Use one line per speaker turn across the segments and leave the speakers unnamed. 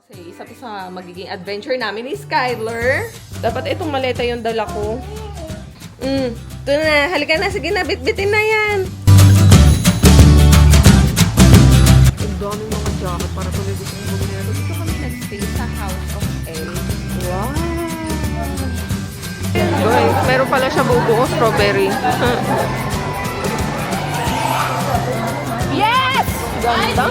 Kasi isa to sa magiging adventure namin ni Skyler. Dapat itong maleta yung dala ko. Ito na. Halika na. Sige na. Bitbitin na yan. Ang daming mga jacket para tuloy gusto mong bumili. Dito kami nag-stay sa House of A. Wow! Guys, meron pala siya bubuo strawberry. Yes! Ganda!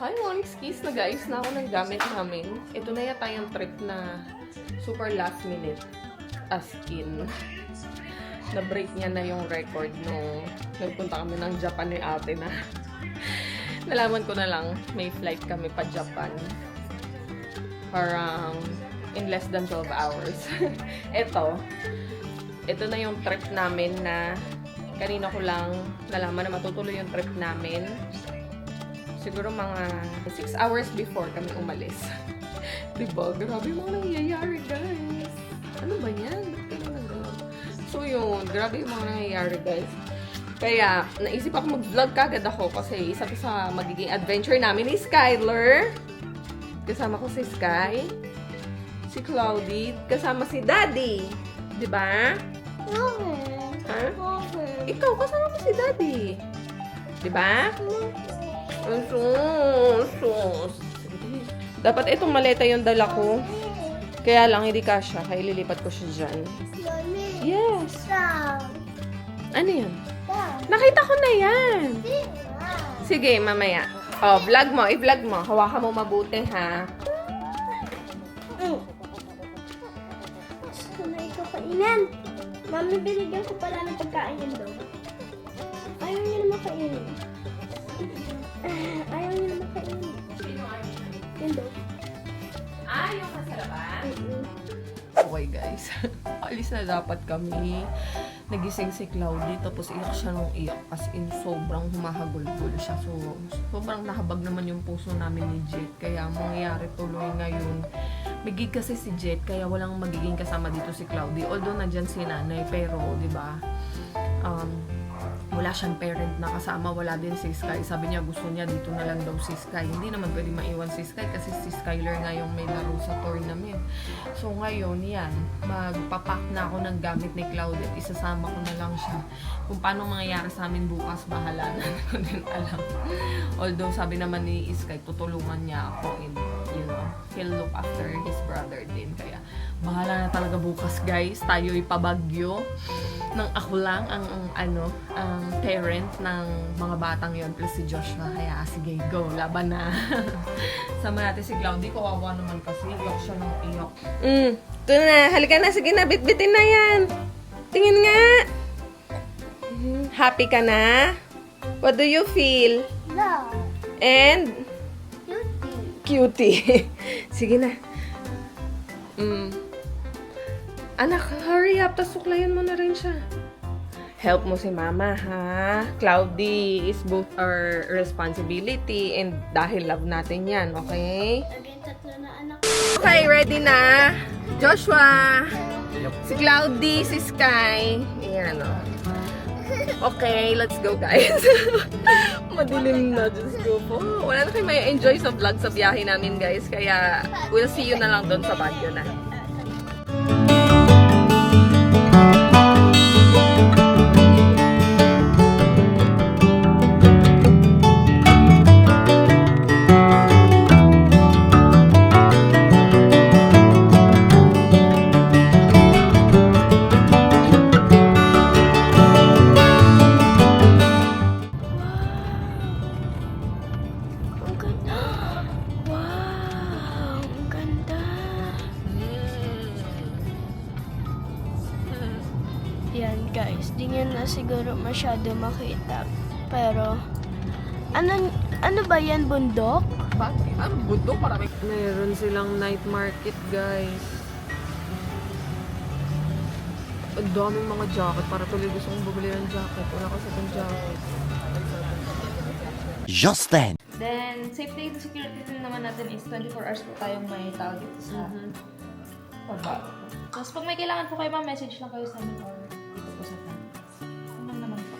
Hi, morning skis. Nag-ayos na ako ng gamit namin. Ito na yata yung trip na super last minute. As in, na-break niya na yung record nung nagpunta kami ng Japan ni ate na nalaman ko na lang may flight kami pa Japan. Parang in less than 12 hours. Ito na yung trip namin na kanina ko lang nalaman na matutuloy yung trip namin. Siguro mga 6 hours before kami umalis. Diba? Grabe yung mga nangyayari, guys. Ano ba yan? So yun, grabe yung mga nangyayari, guys. Kaya, naisip ako mag-vlog kagad ako kasi isa to sa magiging adventure namin ni Skyler. Kasama ko si Sky, si Cloudy, kasama si Daddy. Diba? Ha? Ikaw, kasama mo si Daddy. Diba? Sus. Dapat itong maleta yung dala ko. Kaya lang, hindi kasya. Kaya ililipat ko siya dyan. Yes. Ano yan? Nakita ko na yan. Sige, mamaya. Oh, vlog mo. I-vlog mo. Hawakan mo mabuti, ha?
Gusto na ito kainin. Mami, binigyan ko pala ng pagkain yan doon. Ayaw niya naman kainin. Ayaw niya naman kainin. Yan doon.
Yung masarapan? Okay, guys. Alis na dapat kami. Nagising si Cloudy, tapos iyak siya nung iyak. As in, sobrang humahagulgul siya. So, sobrang nahabag naman yung puso namin ni Jet. Kaya, mangyayari tuloy ngayon. May gig kasi si Jet, kaya walang magiging kasama dito si Cloudy. Although, nandyan si nanay, pero, di ba, wala siyang parent na kasama, wala din si Sky. Sabi niya, gusto niya dito na lang daw si Sky. Hindi naman pwede maiwan si Sky kasi si Skyler nga yung may laro sa tournament. So ngayon, yan, magpapack na ako ng gamit ni Claudette. Isasama ko na lang siya. Kung paano mangyayari sa amin bukas, bahala na. Hindi ko din alam. Although, sabi naman ni Sky, tutulungan niya ako in, you know, he'll look after his brother din. Kaya, bahala na talaga bukas, guys. Tayo'y pabagyo nang ako lang ang parent ng mga batang yon plus si Joshua. Kaya sige, go, laban na. Sama natin si Cloudy, kawawa naman kasi iyak siya ng iyak. Ito na, halika na, sige na, bitbitin na yan. Tingin nga. Happy ka na? What do you feel?
Love.
And?
Cutie.
Cutie. Sige na. Anak, hurry up. Tas suklayan mo na rin siya. Help mo si mama, ha? Cloudy is both our responsibility and dahil love natin yan, okay?
Again, tatlo na anak.
Okay, ready na? Joshua, si Cloudy, si Sky. Ayan, o. Okay, let's go, guys. Madilim na, Diyos ko po. Wala na kayo may enjoy sa vlog sa biyahe namin, guys. Kaya, we'll see you na lang doon sa Baguio na.
Ang ganda. Wow, ang ganda. Yan guys, di nyo na siguro masyado makita. Pero, ano ba yan, bundok?
Bakit? Ang bundok, marami. Meron silang night market, guys. Ang daming mga jacket. Para tuloy gusto kong bumili ng jacket. Wala kasi itong jacket.
Just then. Then, safety and security din naman natin is 24 hours po tayong may tao dito sa baba. Tapos, pag may kailangan po kayo, message lang kayo sa amin or dito po sa front. Ano naman po.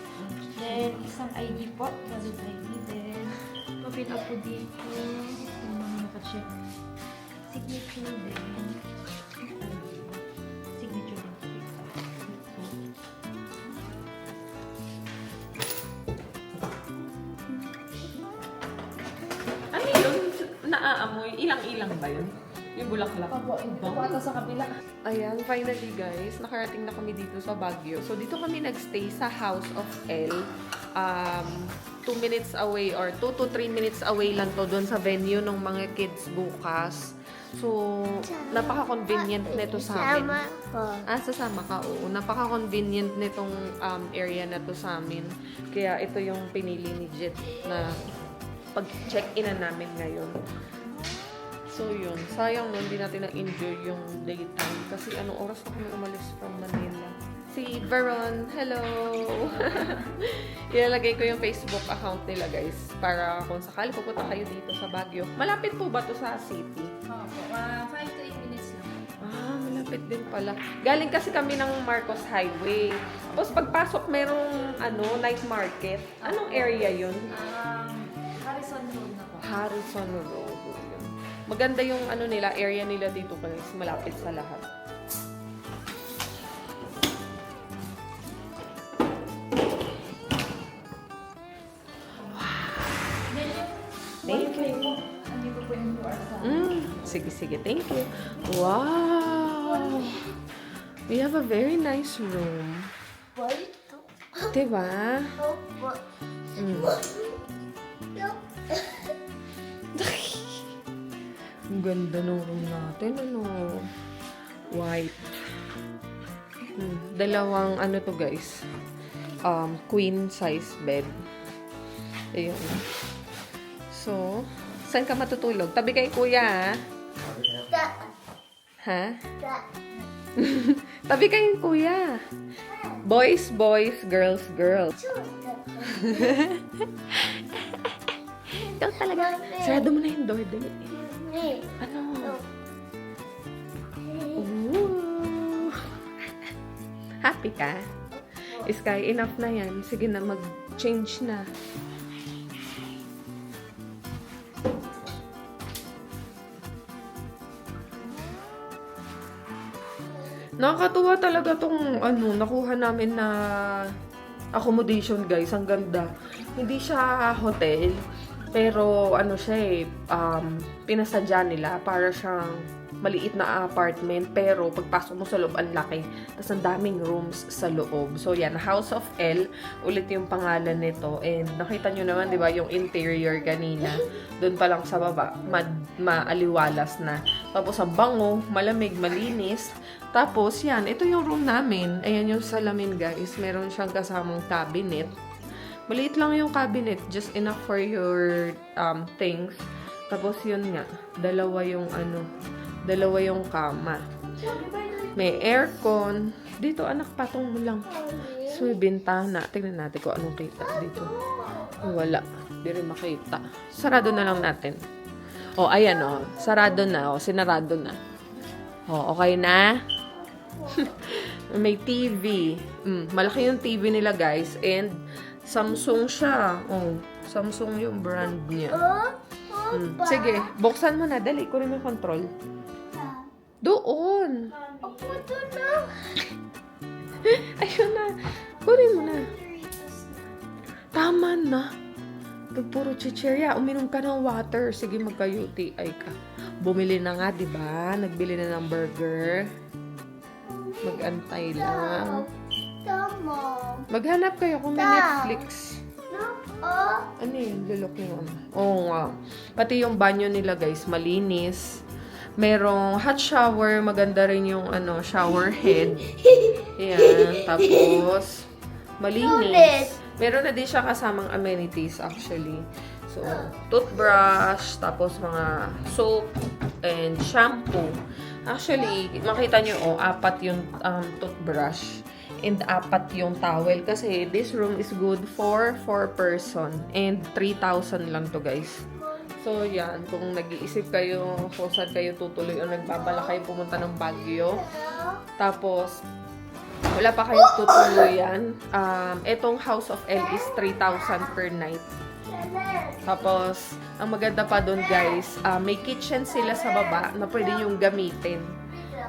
Then, isang ID po. Valid ID. Then, papin up po dito. Yung mga nakacheck. Signature din. Signature din po dito.
Ano yun? Naaamoy? Ilang-ilang ba yun? Yung bulaklak?
Opo, ito sa kabila.
Ayan, finally guys, nakarating na kami dito sa Baguio. So, dito kami nagstay sa House of L. 2 minutes away or 2 to 3 minutes away lang to doon sa venue ng mga kids bukas. So, napaka-convenient nito sa amin.
Sama ko.
Sasama ka, oo. Napaka-convenient nitong area na to sa amin. Kaya ito yung pinili ni Jet na pag-check-in na namin ngayon. So, yun. Sayang nun, hindi natin na-enjoy yung daytime. Kasi anong oras na kami umalis from Manila. Si Veron, hello! Ilalagay ko yung Facebook account nila, guys. Para kung sakali pupunta kayo dito sa Baguio. Malapit po ba to sa city?
Opo, 5 to 8 minutes lang.
Malapit din pala. Galing kasi kami ng Marcos Highway. Tapos pagpasok, merong night market. Anong area yun?
Harrison Road na po.
Harrison Road. Yun. Maganda yung nila, area nila dito guys. Malapit sa lahat. Thank you.
Andito po yung QR sa...
Sige. Thank you. Wow! We have a very nice room. Diba? Ang ganda ng room natin, White. Dalawang, to guys, queen size bed. Ayun. So, saan ka matutulog? Tabi kay kuya, ha? Tabi kay kuya. Boys, girls, girls. Ikaw talaga. Sarado mo na yung door, dali. Ano? Ooh. Happy ka? Sky, enough na yan. Sige na, mag-change na. Nakakatuwa talaga tong nakuha namin na accommodation, guys. Ang ganda. Hindi siya hotel, pero siya pinasadya nila para siyang maliit na apartment, pero pagpasok mo sa loob, ang laki. Tapos ang daming rooms sa loob. So yan, House of L, ulit yung pangalan nito. And nakita nyo naman, di ba, yung interior kanina. Doon pa lang sa baba, maaliwalas na. Tapos ang bango, malamig, malinis. Tapos yan, ito yung room namin. Ayan yung salamin, guys. Meron siyang kasamang cabinet. Maliit lang yung cabinet, just enough for your things. Tapos yun nga, dalawa yung kama. May aircon. Dito, anak, patong mo lang. So, may bintana. Tingnan natin kung anong kita dito. Wala. Di rin makita. Sarado na lang natin. Ayan, sarado na. Sinarado na. Okay na? May TV. Malaki yung TV nila, guys. And, Samsung siya. Samsung yung brand niya. Sige, buksan mo na. Dali, kunin mo yung control. Doon. Ayun na. Kunin mo na. Tama na. Puro chichirya. Uminom ka ng water. Sige, magka-UTI ka. Bumili na nga, di ba? Nagbili na ng burger. Mag-antay lang. Maghanap kayo kung may Netflix. Ano yun? Lulok yun. Oo nga. Pati yung banyo nila, guys, malinis. Merong hot shower. Maganda rin yung shower head. Ayan. Tapos, malinis. Meron na din siya kasamang amenities, actually. So, toothbrush, tapos mga soap, and shampoo. Actually, makita nyo, 4 yung toothbrush. and 4 yung towel. Kasi this room is good for 4 person and 3,000 lang to guys. So yan, kung nag-iisip kayo kung saan kayo tutuloy o nagbabala kayo pumunta ng Baguio, tapos wala pa kayong tutuluyan, etong House of L is 3,000 per night. Tapos, ang maganda pa doon guys, may kitchen sila sa baba na pwede nyong gamitin.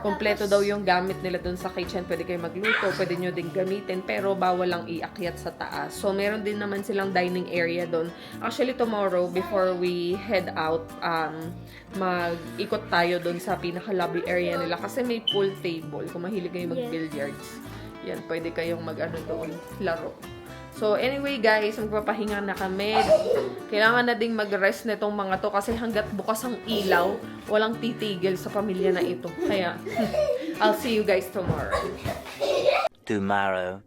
Kompleto daw yung gamit nila doon sa kitchen. Pwede kayo magluto, pwede nyo din gamitin, pero bawal lang iakyat sa taas. So, meron din naman silang dining area doon. Actually, tomorrow, before we head out, mag-ikot tayo doon sa pinaka-lobby area nila kasi may pool table. Kung mahilig kayo mag-billiards, yan, pwede kayong mag-ano doon, laro. So, anyway guys, magpapahinga na kami. Kailangan na ding mag-rest nitong mga to kasi hanggat bukas ang ilaw, walang titigil sa pamilya na ito. Kaya, I'll see you guys tomorrow.
Tomorrow.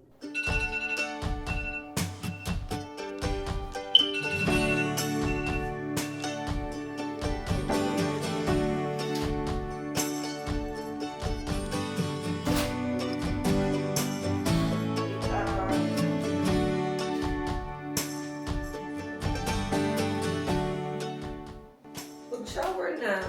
Shower na.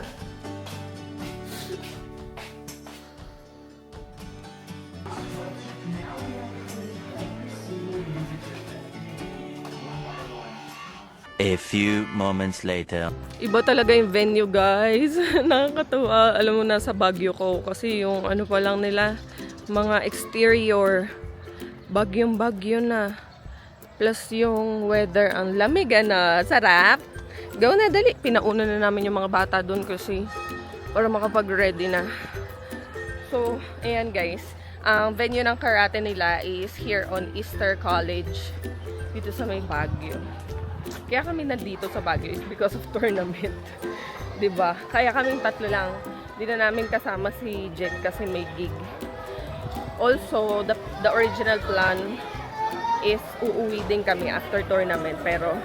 A few moments later.
Iba talaga yung venue, guys. Nakakatuwa. Alam mo, nasa Baguio ko. Kasi yung ano pa lang nila, mga exterior, bagyong-bagyo na. Plus yung weather, ang lamig na. Sarap. Gaw na, dali. Pinauna na namin yung mga bata doon kasi para makapag-ready na. So, ayan guys. Ang venue ng karate nila is here on Easter College. Dito sa may Baguio. Kaya kami nandito sa Baguio is because of tournament. 'Di ba? Kaya kaming tatlo lang. Hindi na namin kasama si Jen kasi may gig. Also, the original plan is uuwi din kami after tournament. Pero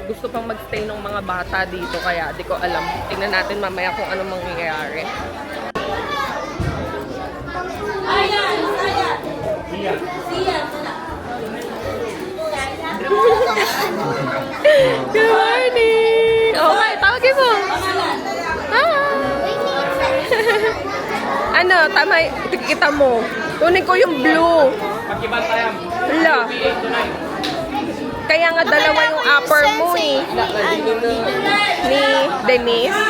gusto pang magstay ng mga bata dito kaya di ko alam. Tingnan natin mamaya kung anong mangyayari. Good morning! Okay, tawagin mo. Hi! Ano, tama, kita mo. Tunin ko yung blue. Hala. Kaya nga dalawa yung upper mo eh. Ni Denise,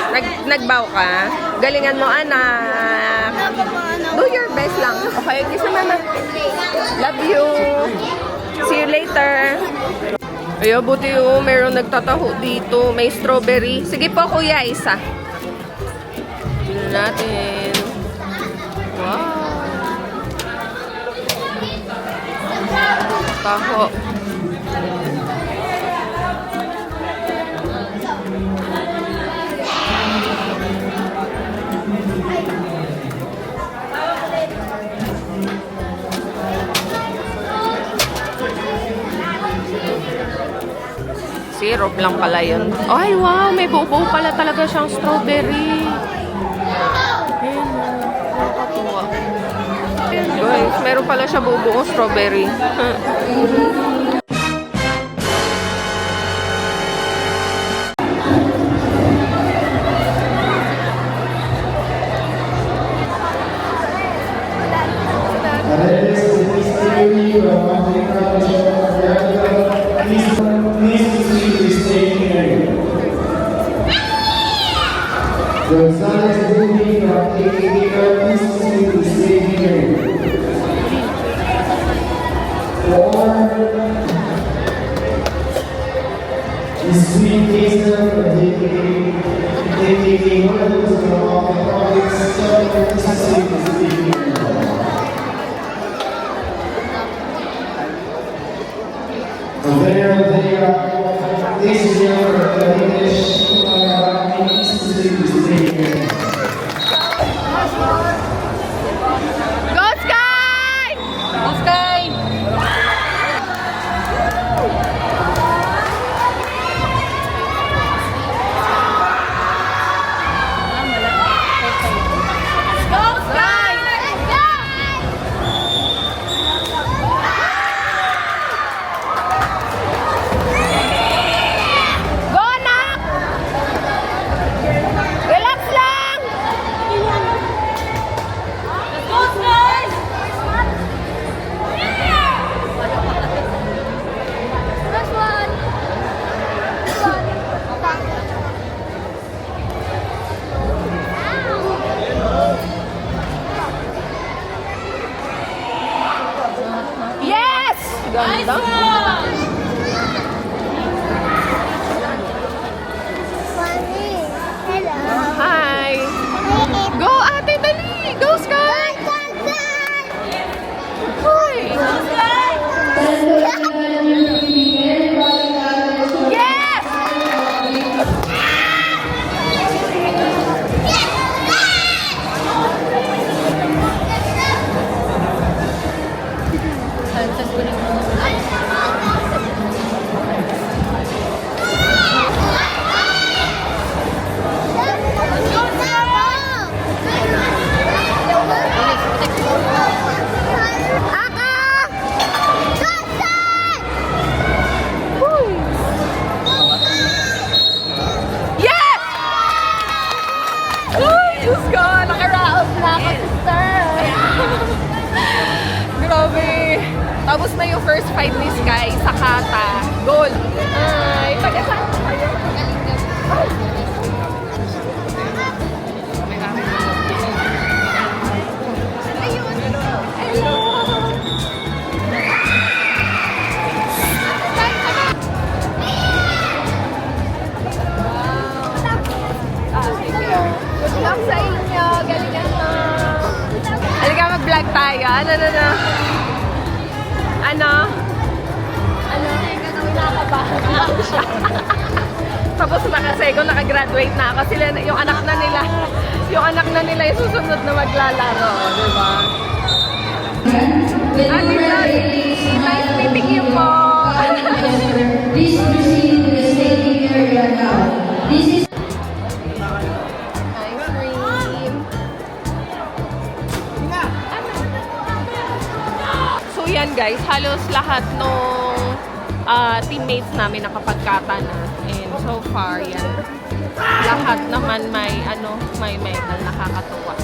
nagbaw ka. Galingan mo anak. Do your best lang. Okay, kiss na mama. Love you. See you later. Ay, buti meron nagtataho dito. May strawberry. Sige po kuya, isa. Tignan natin. Wow. Taho. Syrup lang pala yun. Ay, wow! May buo-buo pala talaga siyang strawberry. Ayan, nakakatuwa. Ayan, guys. Meron pala siya buo-buo strawberry.
González Rubin from AKA, please to stay here. For the sweet taste of AKA, one of those from all the projects, please to stay here. This is your English.
Go Sky! Go Sky! Dali! Go, Sky! Hoy! Yes! Yes! Uy, Diyos ko! Nakaraos na ako, sister! Grabe! Tapos na yung first fight ni Sky sa kata. Gold! Ay, taga-saan ko kayo? Good luck sa inyo. Galingan mo. Halika, mag-vlog tayo. Ano? Tapos na kasi kung nakagraduate na ako. Sila, yung anak na nila yung susunod na maglalaro. Diba? Ate Josie, nice meeting you po.
Please proceed to the staging area now. This is
Ice cream. So yan guys, halos lahat nung teammates namin nakapagkata na. And so far, yan. Lahat naman may medal, nakakatuwa.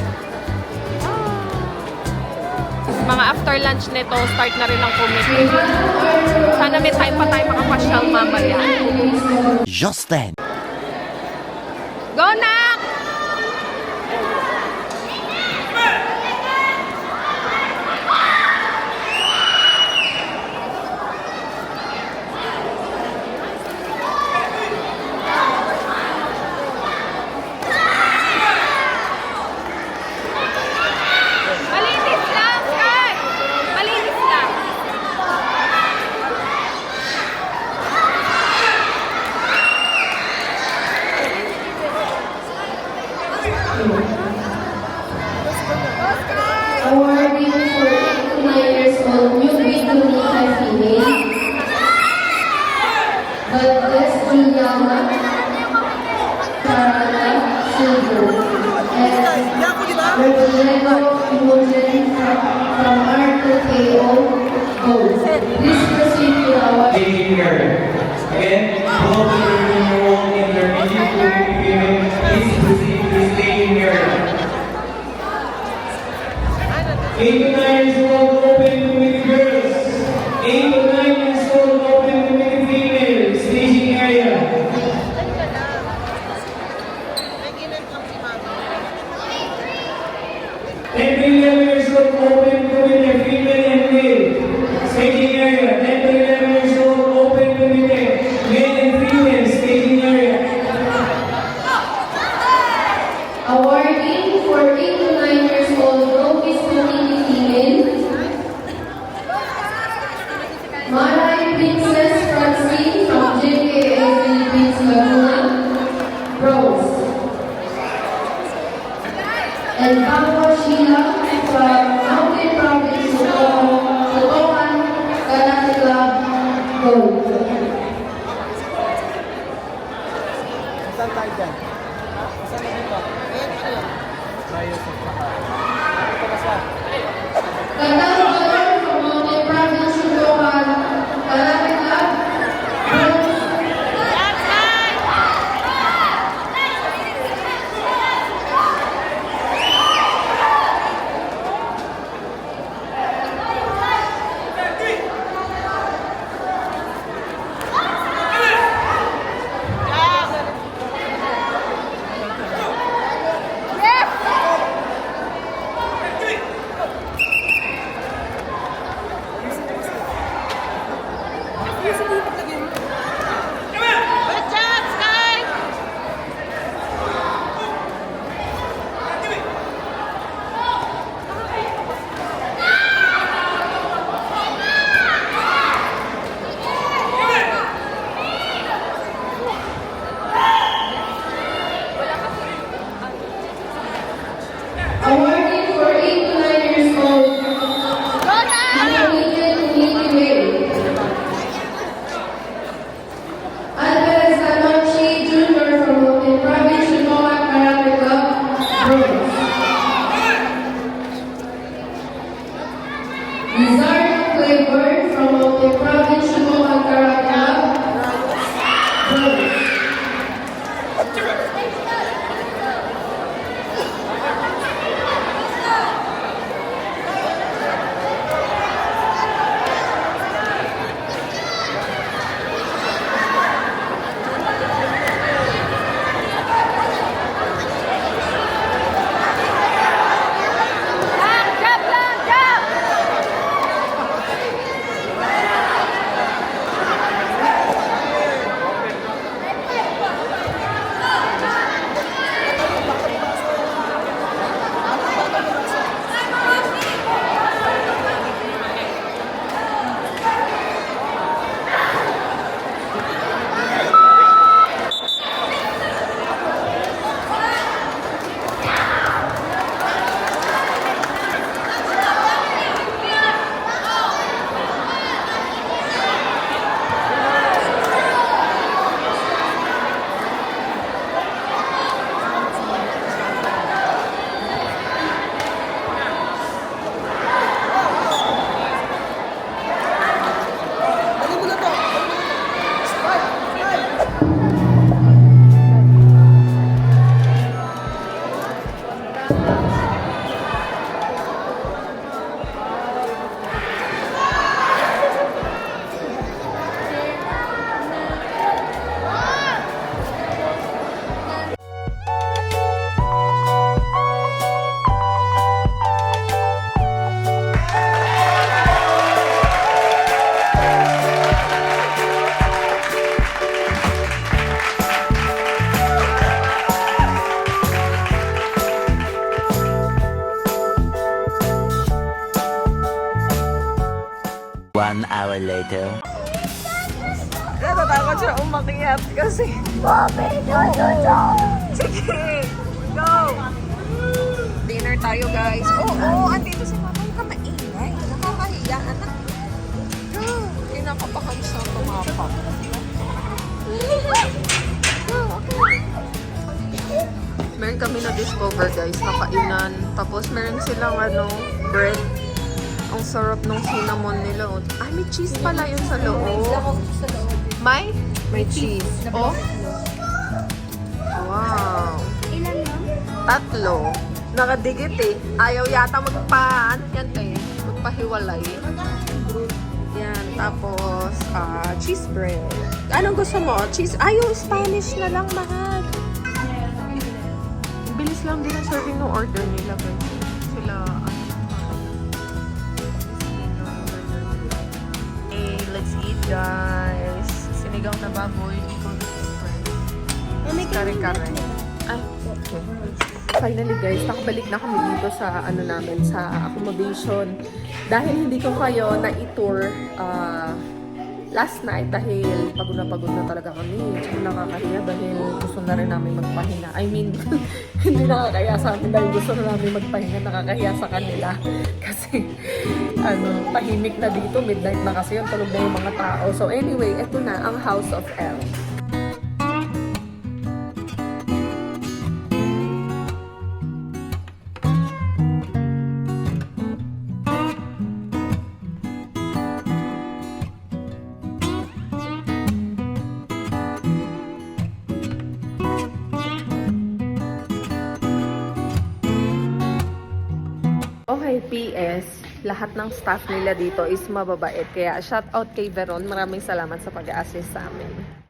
Mga after lunch nito, start na rin ang committee. Sana may time pa tayo makapasyal mamaya.
Just then.
Go, Nak! Malinis lang, Sky! Malinis lang.
awarding for 8 to 9 years old newbie to Nika female. Valdez Juliana, Sarada Silver, and Rodrigo Imogen from R2KO Gold. Please proceed to our
Staging area. Again, all the 13-year-old and their intermediate female, please proceed to the staging area. 8 to 9 years old, open to the girls. 8 to 9 years old, open to the female. Staging area. 10 to 11 years old, open to the female and male. Staging area. 10 to 11 years old, open to the male and female. Staging area.
awarding for 8 to 9 years old novice to female. Maray Princess Francine from JKA Philippines Laguna, bronze. And Papa Sheila from Mountain Province, Sotokan, Karate Club, gold. Katang from Mountain Province, Sotokan, Karate Club, bronze.
Yes!
1 hour later.
Natatakot siya umakyat kasi. Sige, go! Dinner tayo, guys. Oo, andito si Mama. Huwag ka maingay. Nakakahiya, anak. Go! Kinakabahan siya tumapak. Meron kami na-discover, guys, na kainan. Tapos meron silang bread. Ang sarap ng cinnamon nila. Ay, may cheese pala yun sa loob. May? May cheese. Oh. Wow.
Ilan yun?
3. Nakadikit eh. Ayaw yata magpahiwalay. Yan. Tapos, cheese bread. Anong gusto mo? Cheese? Yung Spanish na lang, mahal. Bilis lang din ang serving ng order nila, guys. Sila, let's eat, guys. Sinigang na baboy. Kare-kare. Ay, okay. Finally, guys, nakabalik na kami dito sa namin, sa accommodation. Dahil hindi ko kayo na-tour last night dahil pagod na talaga kami. Tsaka nakakahiya dahil gusto na rin namin magpahinga. I mean, hindi nakakahiya sa amin dahil gusto na namin magpahinga. Nakakahiya sa kanila. Kasi, tahimik na dito. Midnight na kasi yun. Tulog na yung mga tao. So anyway, eto na ang House of Elle. Okay, PS, lahat ng staff nila dito is mababait. Kaya shout out kay Veron. Maraming salamat sa pag-assist sa amin.